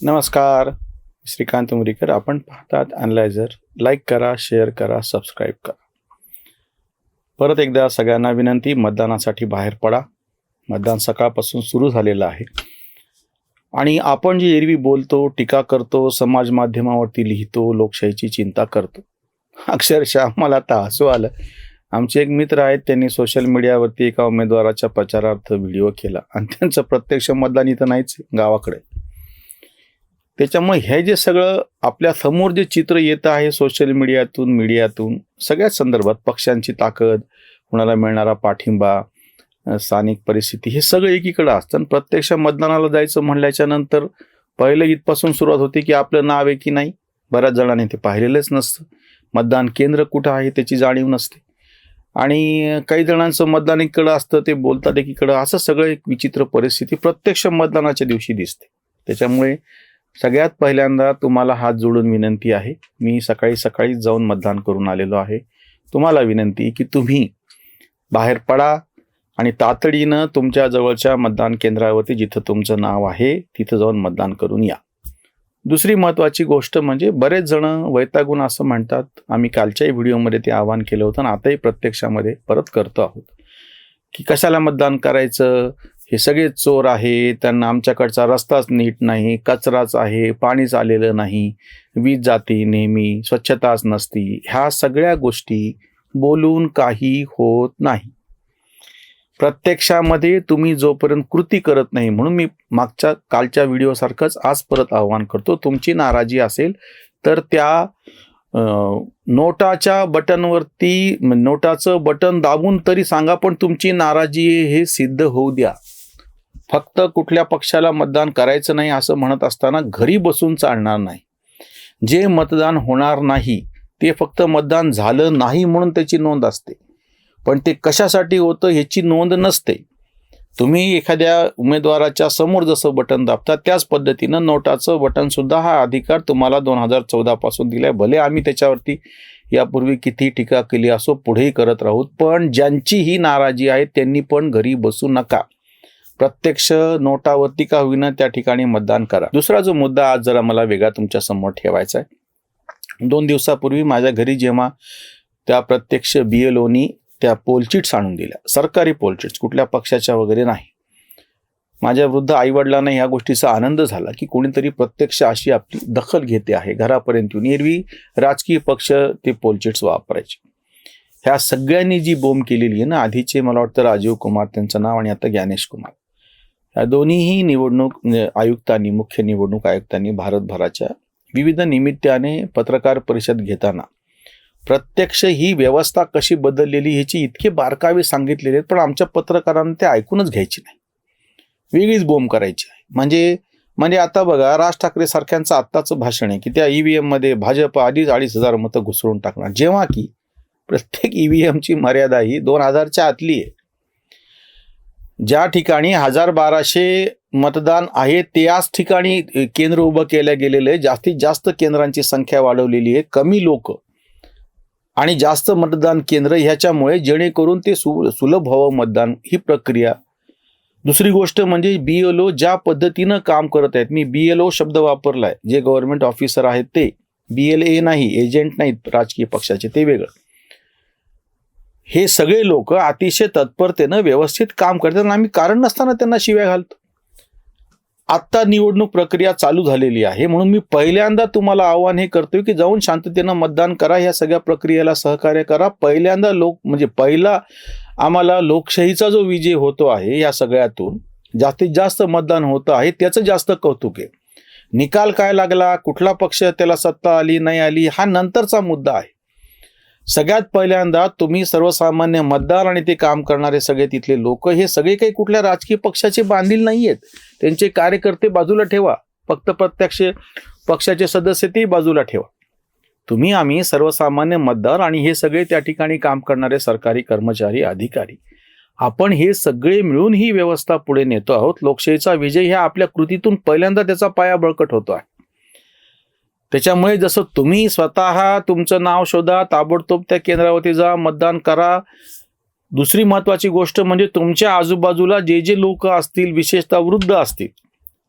नमस्कार, श्रीकांत उमरीकर. आपण पाहतात अॅनलायझर. लाईक करा, शेअर करा, सबस्क्राईब करा. परत एकदा सगळ्यांना विनंती, मतदानासाठी बाहेर पडा. मतदान सकाळपासून सुरू झालेलं आहे आणि आपण जी एरवी बोलतो, टीका करतो, समाज माध्यमावरती लिहितो, लोकशाहीची चिंता करतो, अक्षरशः मला आता हसू आलं. आमचे एक मित्र आहेत, त्यांनी सोशल मीडियावरती एका उमेदवाराच्या प्रचारार्थ व्हिडिओ केला आणि त्यांचं प्रत्यक्ष मतदान इथं नाहीच, गावाकडे. त्याच्यामुळे हे जे सगळं आपल्या समोर जे चित्र येतं आहे सोशल मीडियातून सगळ्याच संदर्भात, पक्षांची ताकद, कुणाला मिळणारा पाठिंबा, स्थानिक परिस्थिती, हे सगळं एकीकडे असतं. प्रत्यक्ष मतदानाला जायचं म्हणल्याच्या नंतर पहिलं इथपासून सुरुवात होती की आपलं नाव आहे की नाही. बऱ्याच जणांनी ते पाहिलेलंच नसतं. मतदान केंद्र कुठं आहे त्याची जाणीव नसते आणि काही जणांचं मतदान इकडं असतं, ते बोलतात एकीकडं. असं सगळं एक विचित्र परिस्थिती प्रत्यक्ष मतदानाच्या दिवशी दिसते. त्याच्यामुळे सगळ्यात पहिल्यांदा तुम्हाला हात जोडून विनंती आहे, मी सकाळी जाऊन मतदान करून आलेलो आहे. तुम्हाला विनंती की तुम्ही बाहेर पडा आणि तातडीनं तुमच्या जवळच्या मतदान केंद्रावरती जिथं तुमचं नाव आहे तिथं जाऊन मतदान करून या. दुसरी महत्त्वाची गोष्ट म्हणजे बरेच जण वैतागून असं म्हणतात, आम्ही कालच्याही व्हिडिओमध्ये ते आवाहन केलं होतं आणि आताही प्रत्यक्षामध्ये परत करतो आहोत, की कशाला मतदान करायचं, हे सगळे चोर आहे, त्यांना आमच्याकडचा रस्ताच नीट नाही, कचराच आहे, पाणीच आलेलं नाही, वीज जाती नेहमी, स्वच्छताच नसती. ह्या सगळ्या गोष्टी बोलून काही होत नाही. प्रत्यक्षामध्ये तुम्ही जोपर्यंत कृती करत नाही, म्हणून मी कालच्या व्हिडिओसारखंच आज परत आवाहन करतो, तुमची नाराजी असेल तर त्या नोटाच्या बटनवरती नोटाचं बटन दाबून तरी सांगा, पण तुमची नाराजी हे सिद्ध होऊ द्या. फक्त कुठल्या पक्षाला मतदान करायचं नाही असं म्हणत असताना घरी बसून चालणार नाही. जे मतदान होणार नाही ते फक्त मतदान झालं नाही म्हणून त्याची नोंद असते, पण ते कशासाठी होतं ह्याची नोंद नसते. तुम्ही एखाद्या उमेदवाराच्या समोर जसं बटन दाबता त्याच पद्धतीनं नोटाचं बटन सुद्धा हा अधिकार तुम्हाला 2014 पासून दिलाय. भले आम्ही त्याच्यावरती यापूर्वी किती टीका केली असो, पुढेही करत राहूत, पण ज्यांची ही नाराजी आहे त्यांनी पण घरी बसू नका. प्रत्यक्ष नोटावरती का होईना त्या ठिकाणी मतदान करा. दुसरा जो मुद्दा आज जरा मला वेगळा तुमच्या समोर ठेवायचा आहे. 2 दिवसापूर्वी माझ्या घरी जेव्हा त्या प्रत्यक्ष BLOनी त्या पोलचिट्स आणून दिल्या, सरकारी पोलचिट्स, कुठल्या पक्षाच्या वगैरे नाही. माझ्या वृद्ध आईवडिलांना ह्या गोष्टीचा आनंद झाला की कोणीतरी प्रत्यक्ष अशी आपली दखल घेते आहे, घरापर्यंत येऊन. एरवी राजकीय पक्ष ते पोलचिट्स वापरायचे. ह्या सगळ्यांनी जी बोंब केलेली आहे ना, आधीचे मला वाटतं राजीव कुमार त्यांचं नाव आणि आता ज्ञानेश कुमार, या दोन्हीही मुख्य निवडणूक आयुक्तांनी भारतभराच्या विविध निमित्ताने पत्रकार परिषद घेताना प्रत्यक्ष ही व्यवस्था कशी बदललेली ह्याची इतके बारकावे सांगितलेले आहेत, पण आमच्या पत्रकारांना ते ऐकूनच घ्यायची नाही. वेगळीच बोंब करायची आहे. म्हणजे आता बघा, राज ठाकरे सारख्यांचं आत्ताचं भाषण आहे की त्या EVM मध्ये भाजप आधीच 2,500 मतं घुसळून टाकणार, जेव्हा की प्रत्येक EVMची मर्यादा ही 2,000च्या आतली आहे. ज्या ठिकाणी 1,000-1,200 मतदान आहे त्याच ठिकाणी केंद्र उभं केलं गेलेलं आहे. जास्तीत जास्त केंद्रांची संख्या वाढवलेली आहे, कमी लोक आणि जास्त मतदान केंद्र, ह्याच्यामुळे जेणेकरून ते सुलभ व्हावं मतदान, ही प्रक्रिया. दुसरी गोष्ट म्हणजे BLO ज्या पद्धतीनं काम करत आहेत, मी BLO शब्द वापरलाय, जे गव्हर्नमेंट ऑफिसर आहेत ते, BLA नाही, एजंट नाहीत राजकीय पक्षाचे, ते वेगळं. हे सगळे लोक अतिशय तत्परतेनं व्यवस्थित काम करतात आणि आम्ही कारण नसताना त्यांना शिव्या घालतो. आत्ता निवडणूक प्रक्रिया चालू झालेली आहे, म्हणून मी पहिल्यांदा तुम्हाला आव्हान हे करतोय की जाऊन शांततेनं मतदान करा, ह्या सगळ्या प्रक्रियेला सहकार्य करा. पहिल्यांदा पहिला आम्हाला लोकशाहीचा जो विजय होतो आहे, या सगळ्यातून जास्तीत जास्त मतदान होतं आहे, त्याचं जास्त कौतुक आहे. निकाल काय लागला, कुठला पक्ष त्याला सत्ता आली नाही आली, हा नंतरचा मुद्दा आहे. सगळ्यात पहिल्यांदा तुम्ही सर्वसामान्य मतदार आणि ते काम करणारे सगळे तिथले लोक, हे सगळे काही कुठल्या राजकीय पक्षाचे बांधील नाही आहेत. त्यांचे कार्यकर्ते बाजूला ठेवा, फक्त प्रत्यक्ष पक्षाचे सदस्य ते बाजूला ठेवा. आम्ही सर्वसामान्य मतदार आणि हे सगळे त्या ठिकाणी काम करणारे सरकारी कर्मचारी, अधिकारी, आपण हे सगळे मिळून ही व्यवस्था पुढे नेतो आहोत. लोकशाहीचा विजय ह्या आपल्या कृतीतून पहिल्यांदा त्याचा पाया बळकट होतो आहे. त्याच्यामुळे जसं तुम्ही स्वतः तुमचं नाव शोधा, ताबडतोब त्या केंद्रावरती जा, मतदान करा. दुसरी महत्त्वाची गोष्ट म्हणजे तुमच्या आजूबाजूला जे लोक असतील, विशेषतः वृद्ध असतील,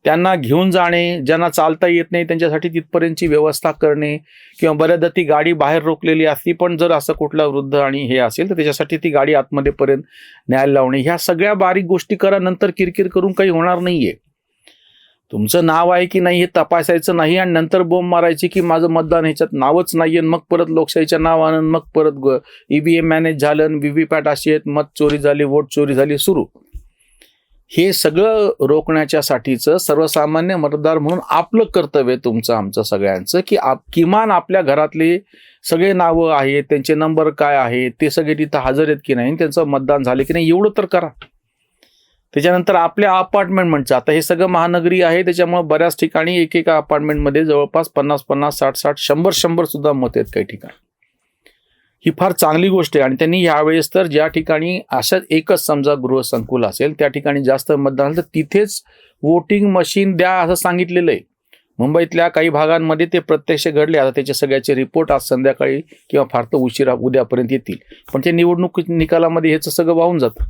त्यांना घेऊन जाणे, ज्यांना चालता येत नाही त्यांच्यासाठी तिथपर्यंतची व्यवस्था करणे, किंवा बऱ्याचदा ती गाडी बाहेर रोखलेली असती, पण जर असं कुठला वृद्ध आणि हे असेल तर त्याच्यासाठी ती गाडी आतमध्ये पर्यंत न्यायला लावणे, ह्या सगळ्या बारीक गोष्टी करा. नंतर किरकिर करून काही होणार नाहीये. तुमचं नाव आहे की नाही हे तपासायचं नाही आणि नंतर बोंब मारायची की माझं मतदान ह्याच्यात नावच नाहीये, मग परत लोकशाहीच्या नावानं, मग परत ईव्हीएम मॅनेज झालं, व्हीव्हीपॅट अशी आहेत, मत चोरी झाली, वोट चोरी झाली, सुरू. हे सगळं रोखण्याच्यासाठीचं सर्वसामान्य मतदार म्हणून आपलं कर्तव्य, तुमचं आमचं सगळ्यांचं, की किमान आपल्या घरातले सगळे नावं आहेत, त्यांचे नंबर काय आहेत, ते सगळे तिथं हजर आहेत की नाही, त्यांचं मतदान झाले की नाही, एवढं तर करा. त्याच्यानंतर आपल्या अपार्टमेंटचं, आता हे सगळं महानगरी आहे त्याच्यामुळे बऱ्याच ठिकाणी एकेका अपार्टमेंटमध्ये जवळपास 50-50, 60-60, 100-100 सुद्धा मत आहेत काही ठिकाणी. ही फार चांगली गोष्ट आहे. आणि त्यांनी यावेळेस तर ज्या ठिकाणी अशाच एकच समजा गृहसंकुल असेल त्या ठिकाणी जास्त मतदान तर तिथेच वोटिंग मशीन द्या असं सांगितलेलं आहे. मुंबईतल्या काही भागांमध्ये ते प्रत्यक्ष घडले. आता त्याचे सगळ्याचे रिपोर्ट आज संध्याकाळी किंवा फार तर उशिरा उद्यापर्यंत येतील, पण ते निवडणूक निकालामध्ये ह्याचं सगळं वाहून जातं.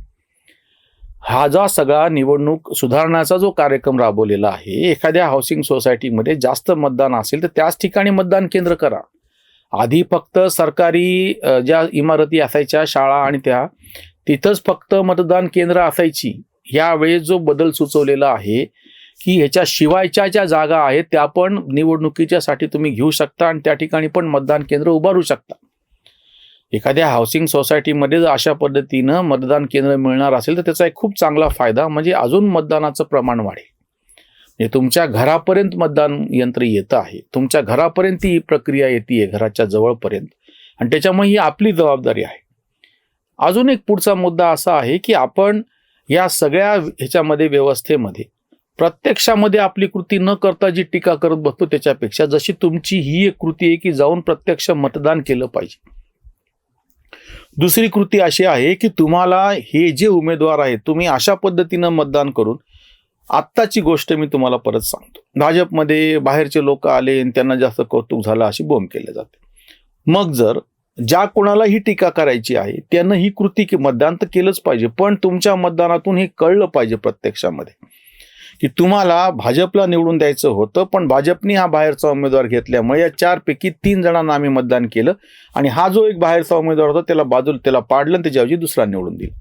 हा जो सगळा निवडणूक सुधारण्याचा जो कार्यक्रम राबवलेला आहे, एखाद्या हाऊसिंग सोसायटीमध्ये जास्त मतदान असेल तर त्याच ठिकाणी मतदान केंद्र करा. आधी फक्त सरकारी ज्या इमारती असायच्या, शाळा आणि तिथंच फक्त मतदान केंद्र असायची. यावेळेस जो बदल सुचवलेला आहे की ह्याच्या शिवायच्या ज्या जागा आहेत त्या पण निवडणुकीच्यासाठी तुम्ही घेऊ शकता आणि त्या ठिकाणी पण मतदान केंद्र उभारू शकता. एखाद्या हाऊसिंग सोसायटीमध्ये जर अशा पद्धतीनं मतदान केंद्र मिळणार असेल तर त्याचा एक खूप चांगला फायदा म्हणजे अजून मतदानाचं प्रमाण वाढेल. म्हणजे तुमच्या घरापर्यंत मतदान यंत्र येतं आहे, तुमच्या घरापर्यंत ही प्रक्रिया येते घराच्या जवळपर्यंत, आणि त्याच्यामुळे ही आपली जबाबदारी आहे. अजून एक पुढचा मुद्दा असा आहे की आपण या सगळ्या ह्याच्यामध्ये व्यवस्थेमध्ये प्रत्यक्षामध्ये आपली कृती न करता जी टीका करत बसतो त्याच्यापेक्षा जशी तुमची ही एक कृती आहे की जाऊन प्रत्यक्ष मतदान केलं पाहिजे. दुसरी कृती अशी आहे की तुम्हाला हे जे उमेदवार आहेत तुम्ही अशा पद्धतीनं मतदान करून, आत्ताची गोष्ट मी तुम्हाला परत सांगतो, भाजपमध्ये बाहेरचे लोक आले आणि त्यांना जास्त कौतुक झालं अशी बोंब केले जाते. मग जर ज्या कोणाला ही टीका करायची आहे त्यानं ही कृती की मतदान तर केलंच पाहिजे, पण तुमच्या मतदानातून हे कळलं पाहिजे प्रत्यक्षामध्ये की तुम्हाला भाजपला निवडून द्यायचं होतं, पण भाजपने हा बाहेरचा उमेदवार घेतल्यामुळे या 4 पैकी 3 जणांना आम्ही मतदान केलं आणि हा जो एक बाहेरचा उमेदवार होता त्याला पाडलं आणि त्याच्याऐवजी दुसरा निवडून दिला.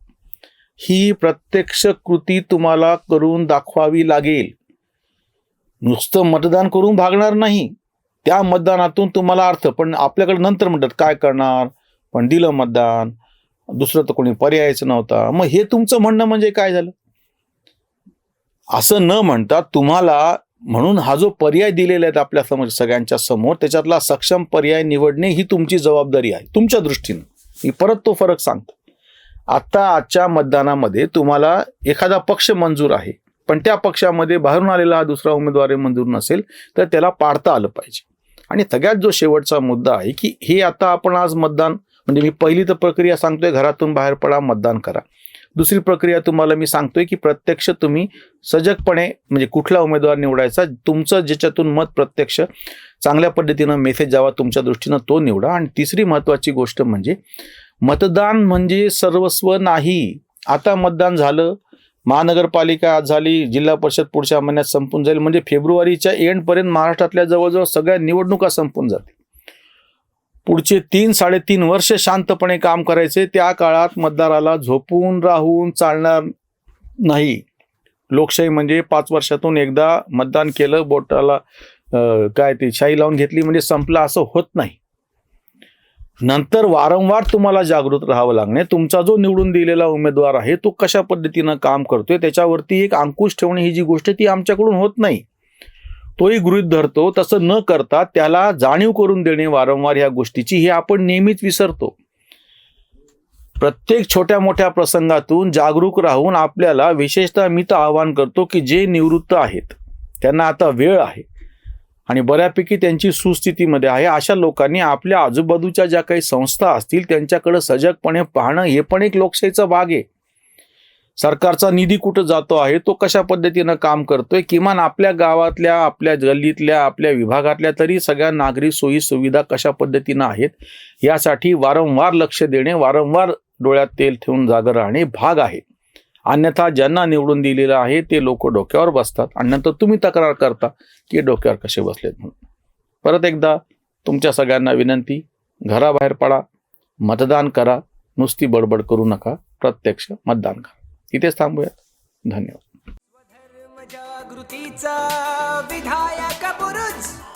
ही प्रत्यक्ष कृती तुम्हाला करून दाखवावी लागेल. नुसतं मतदान करून भागणार नाही, त्या मतदानातून तुम्हाला अर्थ. पण आपल्याकडे नंतर म्हणतात काय करणार, पण दिलं मतदान, दुसरं तर कोणी पर्यायचं नव्हता. मग हे तुमचं म्हणणं म्हणजे काय झालं? असं न म्हणता तुम्हाला म्हणून हा जो पर्याय दिलेला आहे आपल्या समोर सगळ्यांच्या समोर, त्याच्यातला सक्षम पर्याय निवडणे ही तुमची जबाबदारी आहे तुमच्या दृष्टीनं. मी परत तो फरक सांगतो. आजच्या मतदानामध्ये तुम्हाला एखादा पक्ष मंजूर आहे, पण त्या पक्षामध्ये बाहेरून आलेला हा दुसरा उमेदवार मंजूर नसेल तर त्याला पाडता आलं पाहिजे. आणि सगळ्यात जो शेवटचा मुद्दा आहे की हे आता आपण आज मतदान म्हणजे मी पहिली तर प्रक्रिया सांगतोय घरातून बाहेर पडा, मतदान करा. दुसरी प्रक्रिया तुम्हाला मी सांगतोय की प्रत्यक्ष तुम्ही सजगपणे म्हणजे कुठला उमेदवार निवडायचा, तुमचं ज्याच्यातून मत प्रत्यक्ष चांगल्या पद्धतीनं मेसेज जावा तुमच्या दृष्टीनं तो निवडा. आणि तिसरी महत्त्वाची गोष्ट म्हणजे मतदान म्हणजे सर्वस्व नाही. आता मतदान झालं, महानगरपालिका आज झाली, जिल्हा परिषद पुढच्या महिन्यात संपून जाईल, म्हणजे फेब्रुवारीच्या एंडपर्यंत महाराष्ट्रातल्या जवळजवळ सगळ्या निवडणुका संपून जातील. पुढचे 3-3.5 वर्ष शांतपणे काम करायचे. त्या काळात मतदाराला झोपून राहून चालणार नाही. लोकशाही म्हणजे 5 वर्षातून एकदा मतदान केलं, बोटाला काय ते शाई लावून घेतली म्हणजे संपला असं होत नाही. नंतर वारंवार तुम्हाला जागृत राहावं लागणे. तुमचा जो निवडून दिलेला उमेदवार आहे तो कशा पद्धतीनं काम करतोय त्याच्यावरती एक अंकुश ठेवणे ही जी गोष्ट ती आमच्याकडून होत नाही. तोही गृहीत धरतो. तसं न करता त्याला जाणीव करून देणे वारंवार ह्या गोष्टीची हे आपण नेहमीच विसरतो. प्रत्येक छोट्या मोठ्या प्रसंगातून जागरूक राहून आपल्याला विशेषतः मी तर आवाहन करतो की जे निवृत्त आहेत त्यांना आता वेळ आहे आणि बऱ्यापैकी त्यांची सुस्थितीमध्ये आहे, अशा लोकांनी आपल्या आजूबाजूच्या ज्या काही संस्था असतील त्यांच्याकडे सजगपणे पाहणं हे पण एक लोकशाहीचा भाग आहे. सरकारचा निधी कुठं जातो आहे, तो कशा पद्धतीनं काम करतोय, किमान आपल्या गावातल्या, आपल्या गल्लीतल्या, आपल्या विभागातल्या तरी सगळ्या नागरी सोयी सुविधा कशा पद्धतीनं आहेत यासाठी वारंवार लक्ष देणे, वारंवार डोळ्यात तेल ठेवून जागं राहणे भाग आहे. अन्यथा ज्यांना निवडून दिलेलं आहे ते लोक डोक्यावर बसतात आणि नंतर तुम्ही तक्रार करता की डोक्यावर कसे बसलेत म्हणून. परत एकदा तुमच्या सगळ्यांना विनंती, घराबाहेर पडा, मतदान करा, नुसती बडबड करू नका, प्रत्यक्ष मतदान करा. इथेच थांबूयात. धन्यवाद. जागृतीचा विधायक बुरुज